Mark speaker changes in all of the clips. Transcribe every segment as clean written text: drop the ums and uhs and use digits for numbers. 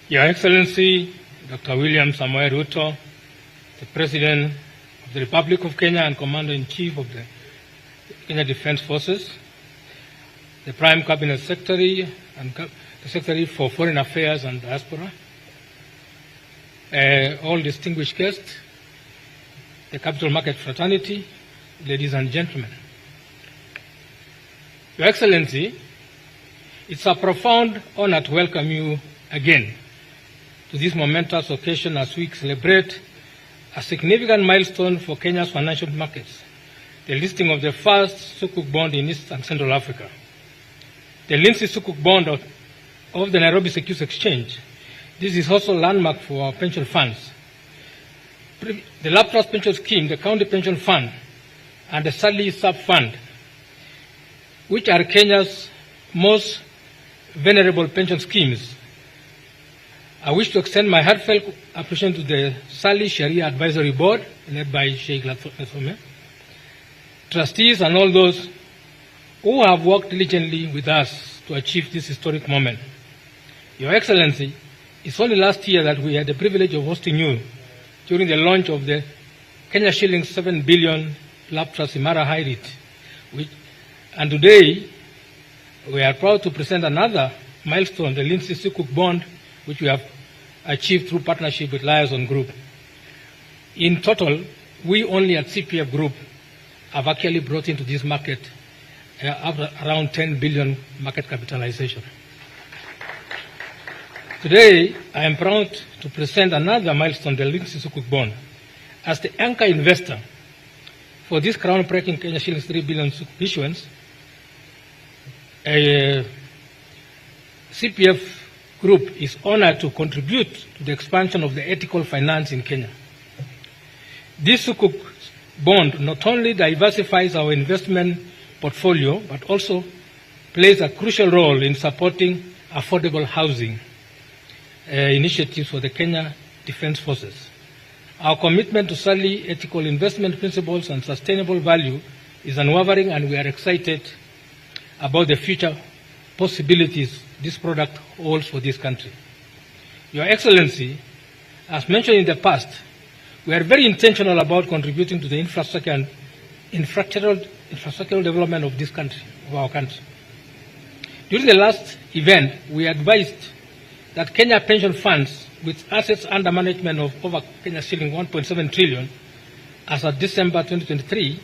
Speaker 1: Your Excellency, Dr. William Samoei Ruto, the President of the Republic of Kenya and Commander-in-Chief of the Kenya Defense Forces, the Prime Cabinet Secretary and the Secretary for Foreign Affairs and Diaspora, all distinguished guests, the Capital Market Fraternity, ladies and gentlemen. Your Excellency, it's a profound honor to welcome you again to this momentous occasion as we celebrate a significant milestone for Kenya's financial markets, the listing of the first sukuk bond in East and Central Africa. The Lindsay sukuk bond of the Nairobi Securities Exchange. This is also a landmark for our pension funds. The Lab Trust Pension Scheme, the County Pension Fund, and the Sally Sub-Fund, which are Kenya's most venerable pension schemes. I wish to extend my heartfelt appreciation to the Sally Sharia Advisory Board, led by Sheikh Lathome, trustees, and all those who have worked diligently with us to achieve this historic moment. Your Excellency, it's only last year that we had the privilege of hosting you during the launch of the Kenya shilling 7 billion Lab Trust Imara High REIT, and today we are proud to present another milestone, the Lindsay Sukuk bond, which we have achieved through partnership with Liaison Group. In total, we only at CPF Group have actually brought into this market around 10 billion market capitalization. Today, I am proud to present another milestone, the Lindsay Sukuk bond, as the anchor investor for this groundbreaking Kenya shillings 3 billion Sukuk issuance. CPF Group is honored to contribute to the expansion of the ethical finance in Kenya. This Sukuk bond not only diversifies our investment portfolio, but also plays a crucial role in supporting affordable housing initiatives for the Kenya Defense Forces. Our commitment to solely ethical investment principles and sustainable value is unwavering, and we are excited about the future possibilities this product holds for this country. Your Excellency, as mentioned in the past, we are very intentional about contributing to the infrastructure and infrastructural development of this country, of our country. During the last event, we advised that Kenya pension funds, with assets under management of over Kenya shilling 1.7 trillion as of December 2023,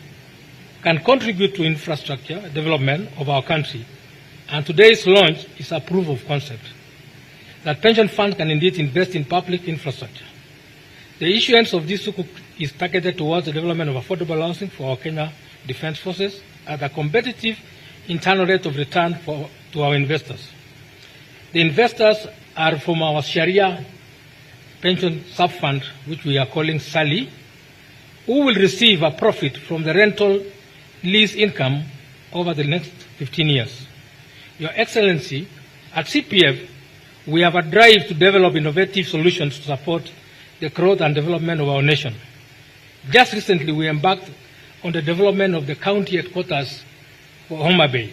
Speaker 1: can contribute to infrastructure development of our country. And today's launch is a proof of concept that pension funds can indeed invest in public infrastructure. The issuance of this sukuk is targeted towards the development of affordable housing for our Kenya Defense Forces at a competitive internal rate of return to our investors. The investors are from our Sharia pension sub-fund, which we are calling SALI, who will receive a profit from the rental lease income over the next 15 years. Your Excellency, at CPF, we have a drive to develop innovative solutions to support the growth and development of our nation. Just recently, we embarked on the development of the county headquarters for Mutembei,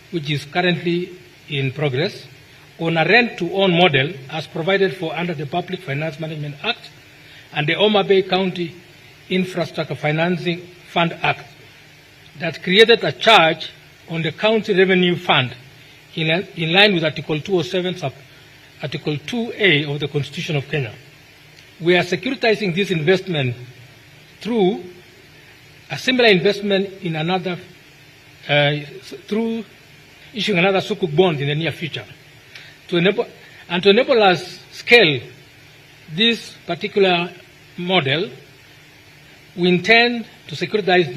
Speaker 1: which is currently in progress, on a rent-to-own model as provided for under the Public Finance Management Act and the Mutembei County Infrastructure Financing Fund Act that created a charge on the County Revenue Fund in line with Article 207, Article 2A of the Constitution of Kenya. We are securitizing this investment through a similar investment in another, through issuing another sukuk bond in the near future. To enable us scale this particular model, we intend to securitize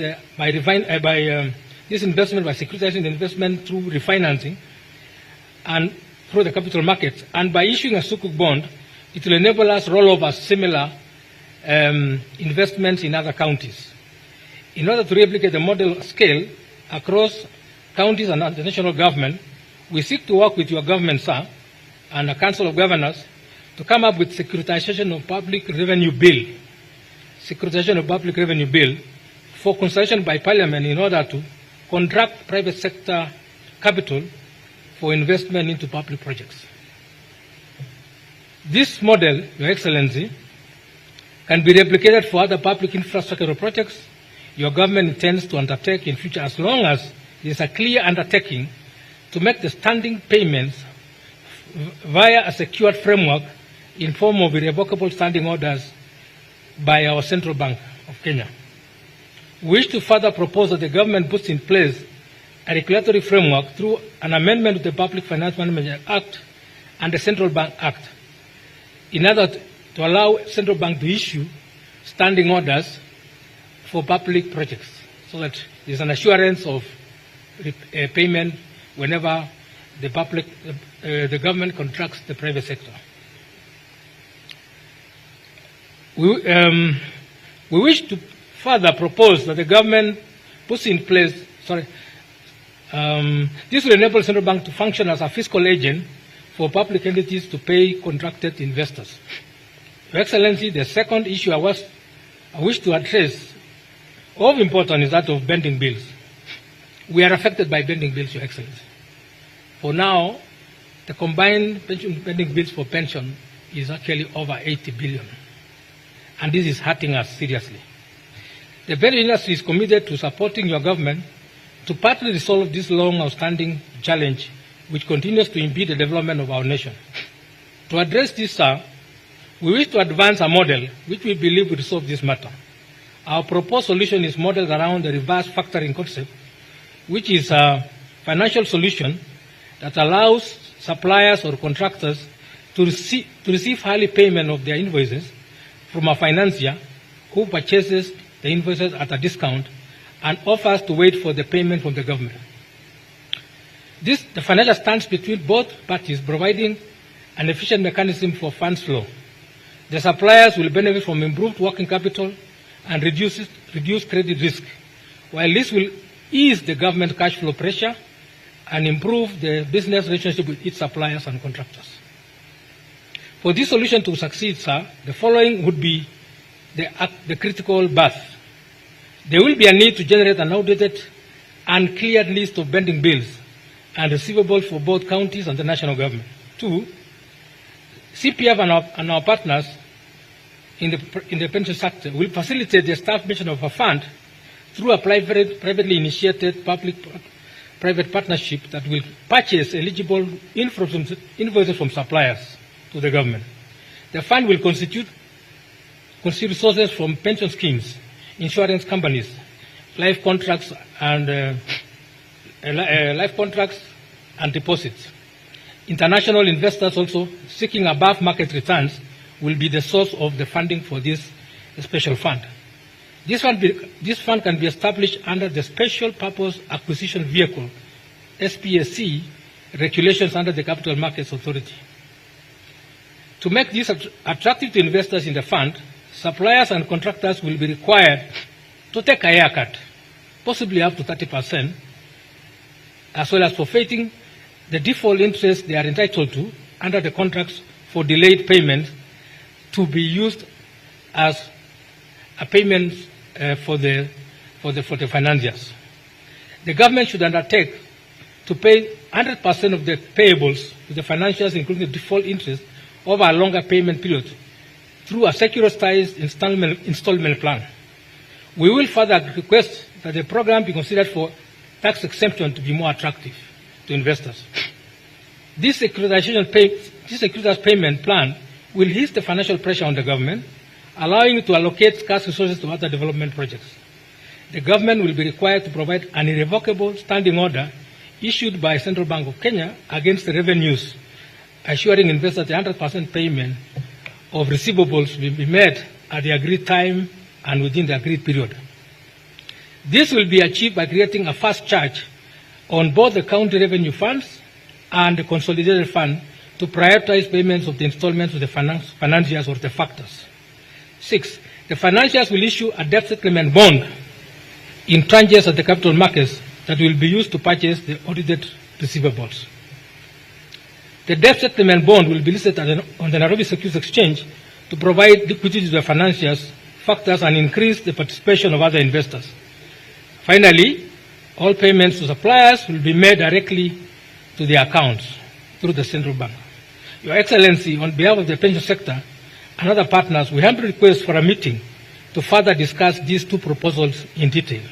Speaker 1: this investment by securitizing the investment through refinancing and through the capital markets. And by issuing a sukuk bond, it will enable us roll over similar investments in other counties. In order to replicate the model scale across counties and the national government, we seek to work with your government, sir, and a Council of Governors to come up with securitization of public revenue bill for consultation by Parliament in order to contract private sector capital for investment into public projects. This model, Your Excellency, can be replicated for other public infrastructure projects your government intends to undertake in future, as long as there is a clear undertaking to make the standing payments via a secured framework in form of irrevocable standing orders by our Central Bank of Kenya. We wish to further propose that the government puts in place a regulatory framework through an amendment to the Public Finance Management Act and the Central Bank Act in order to allow Central Bank to issue standing orders for public projects, so that there is an assurance of payment whenever the government contracts the private sector. We wish to further propose that the government puts in place, this will enable Central Bank to function as a fiscal agent for public entities to pay contracted investors. Your Excellency, the second issue I wish to address of importance is that of bending bills. We are affected by bending bills, Your Excellency. For now, the combined bending bills for pension is actually over 80 billion. And this is hurting us seriously. The pension industry is committed to supporting your government to partly resolve this long outstanding challenge which continues to impede the development of our nation. To address this, sir, we wish to advance a model which we believe will resolve this matter. Our proposed solution is modeled around the reverse factoring concept, which is a financial solution that allows suppliers or contractors to receive early payment of their invoices from a financier who purchases the invoices at a discount and offers to wait for the payment from the government. The financial stands between both parties, providing an efficient mechanism for funds flow. The suppliers will benefit from improved working capital and reduced credit risk, while this will ease the government cash flow pressure and improve the business relationship with its suppliers and contractors. For this solution to succeed, sir, the following would be the critical path. There will be a need to generate an audited and cleared list of pending bills and receivables for both counties and the national government. 2, CPF and our partners in the pension sector will facilitate the establishment of a fund through a privately initiated public-private partnership that will purchase eligible invoices from suppliers to the government. The fund will constitute resources from pension schemes, insurance companies, life contracts and deposits. International investors also seeking above-market returns will be the source of the funding for this special fund. This fund can be established under the Special Purpose Acquisition Vehicle, SPAC, regulations under the Capital Markets Authority. To make this attractive to investors in the fund, suppliers and contractors will be required to take a haircut, possibly up to 30%, as well as forfeiting the default interest they are entitled to under the contracts for delayed payments to be used as a payment for the financiers. The government should undertake to pay 100% of the payables to the financiers, including the default interest, over a longer payment period through a securitized installment plan. We will further request that the program be considered for tax exemption to be more attractive to investors. This securitized payment plan will ease the financial pressure on the government, allowing it to allocate scarce resources to other development projects. The government will be required to provide an irrevocable standing order issued by Central Bank of Kenya against the revenues, assuring investors the 100% payment of receivables will be made at the agreed time and within the agreed period. This will be achieved by creating a fast charge on both the county revenue funds and the consolidated fund to prioritize payments of the installments to the financiers or the factors. 6, the financiers will issue a debt settlement bond in tranches at the capital markets that will be used to purchase the audited receivables. The debt settlement bond will be listed on the Nairobi Securities Exchange to provide liquidity to the financiers, factors, and increase the participation of other investors. Finally, all payments to suppliers will be made directly to their accounts through the central bank. Your Excellency, on behalf of the pension sector and other partners, we humbly request for a meeting to further discuss these two proposals in detail.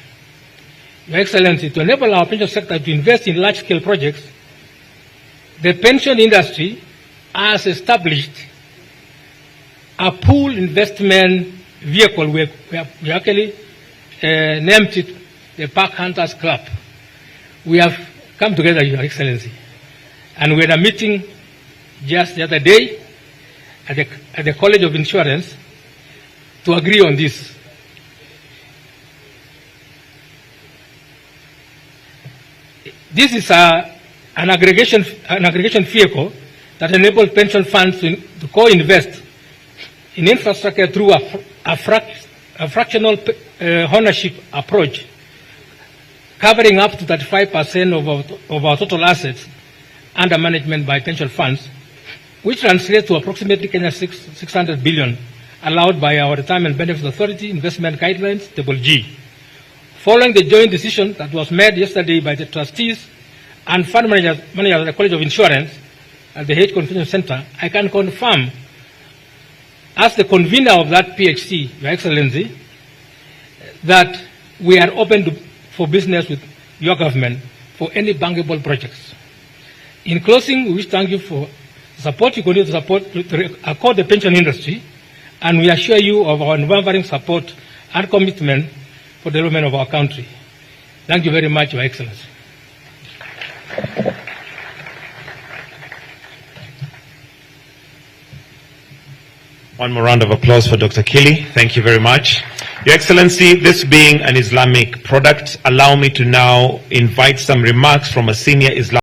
Speaker 1: Your Excellency, to enable our pension sector to invest in large-scale projects, the pension industry has established a pool investment vehicle. We actually named it the Park Hunters Club. We have come together, Your Excellency, and we had a meeting just the other day at the College of Insurance to agree on this. This is an aggregation vehicle that enables pension funds to co-invest in infrastructure through a fractional ownership approach, covering up to 35% of our total assets under management by pension funds, which translates to approximately Kenya 600 billion, allowed by our Retirement Benefits Authority Investment Guidelines, G. Following the joint decision that was made yesterday by the trustees and fund managers of the College of Insurance at the Hague Convention Center, I can confirm, as the convener of that PHC, Your Excellency, that we are open for business with your government for any bankable projects. In closing, we wish to thank you for the support you continue to accord the pension industry, and we assure you of our unwavering support and commitment for the development of our country. Thank you very much, Your Excellency.
Speaker 2: One more round of applause for Dr. Kili. Thank you very much. Your Excellency, this being an Islamic product, allow me to now invite some remarks from a senior Islamic